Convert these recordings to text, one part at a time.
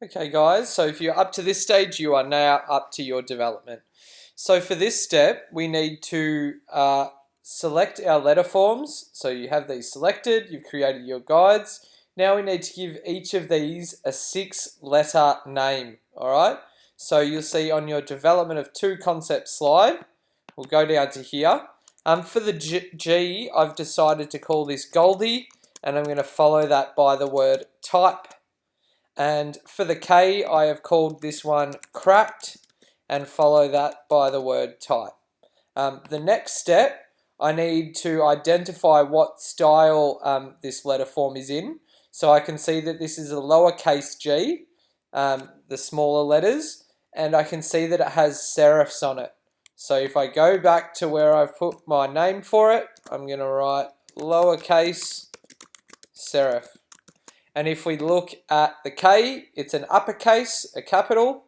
Okay guys, so if you're up to this stage, you are now up to your development. So for this step, we need to select our letter forms. So you have these selected, you've created your guides. Now we need to give each of these a 6-letter name, all right? So you'll see on your development of 2 concept slide, we'll go down to here. For the G, I've decided to call this Goldie, and I'm going to follow that by the word type. And for the K, I have called this one cracked and follow that by the word type. The next step, I need to identify what style this letter form is in. So I can see that this is a lowercase g, the smaller letters, and I can see that it has serifs on it. So if I go back to where I've put my name for it, I'm going to write lowercase serif. And if we look at the K, it's an uppercase, a capital,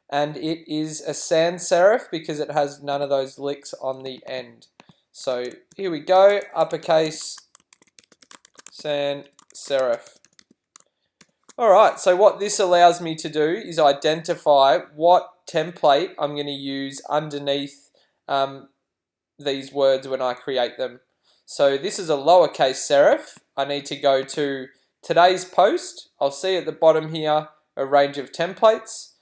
and it is a sans serif because it has none of those licks on the end. So here we go, uppercase, sans serif. Alright, so what this allows me to do is identify what template I'm going to use underneath these words when I create them. So this is a lowercase serif. I need to go to today's post. I'll see at the bottom here a range of templates.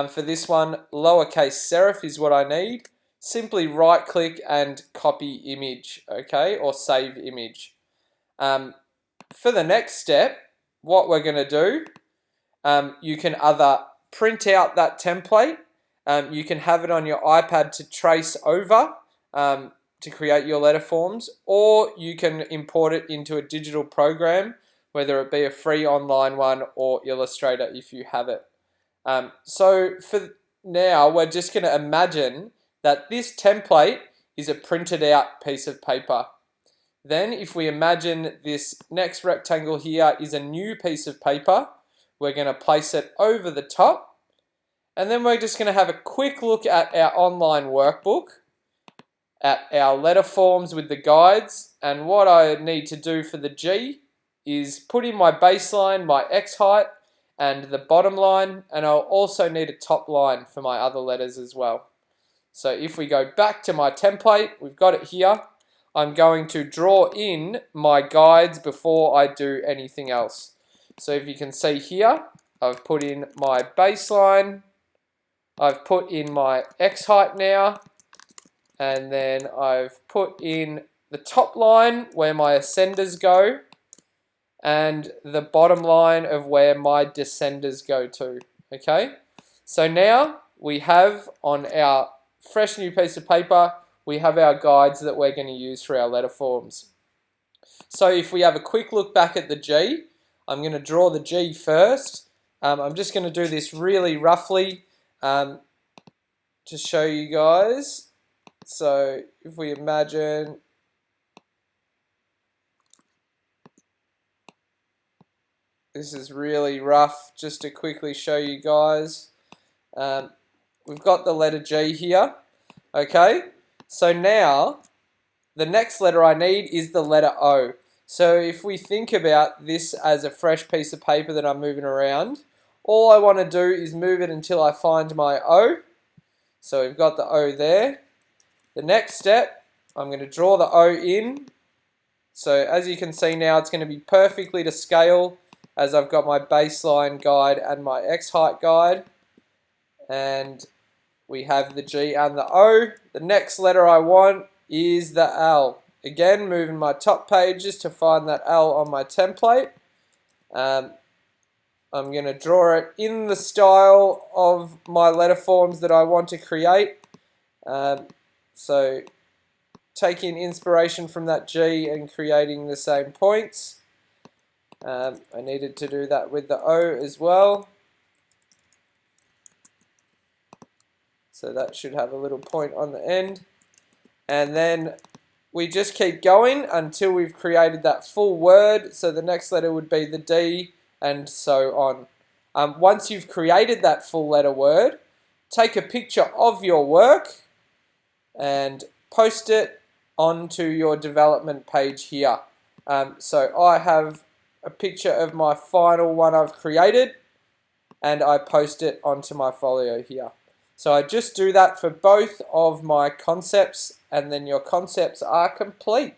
For this one, lowercase serif is what I need. Simply right click and copy image, okay, or save image. For the next step, what we're going to do, you can either print out that template, you can have it on your iPad to trace over to create your letter forms, or you can import it into a digital program, whether it be a free online one or Illustrator if you have it. So for now, we're just going to imagine that this template is a printed out piece of paper. Then if we imagine this next rectangle here is a new piece of paper, we're going to place it over the top. And then we're just going to have a quick look at our online workbook, at our letter forms with the guides, and what I need to do for the G is put in my baseline, my X height, and the bottom line, and I'll also need a top line for my other letters as well. So if we go back to my template, we've got it here. I'm going to draw in my guides before I do anything else. So if you can see here, I've put in my baseline, I've put in my X height now, and then I've put in the top line where my ascenders go, and the bottom line of where my descenders go to, okay? So now we have on our fresh new piece of paper, we have our guides that we're going to use for our letter forms. So if we have a quick look back at the G, I'm going to draw the G first. I'm just going to do this really roughly to show you guys. So if we imagine this is really rough, just to quickly show you guys. We've got the letter G here, okay? So now, the next letter I need is the letter O. So if we think about this as a fresh piece of paper that I'm moving around, all I want to do is move it until I find my O. So we've got the O there. The next step, I'm going to draw the O in. So as you can see now, it's going to be perfectly to scale as I've got my baseline guide and my X height guide. And we have the G and the O. The next letter I want is the L. Again, moving my top pages to find that L on my template. I'm going to draw it in the style of my letter forms that I want to create. So taking inspiration from that G and creating the same points. I needed to do that with the O as well. So that should have a little point on the end. And then we just keep going until we've created that full word. So the next letter would be the D and so on. Once you've created that full letter word, take a picture of your work and post it onto your development page here. So I have a picture of my final one I've created. and I post it onto my folio here. So I just do that for both of my concepts, and then your concepts are complete.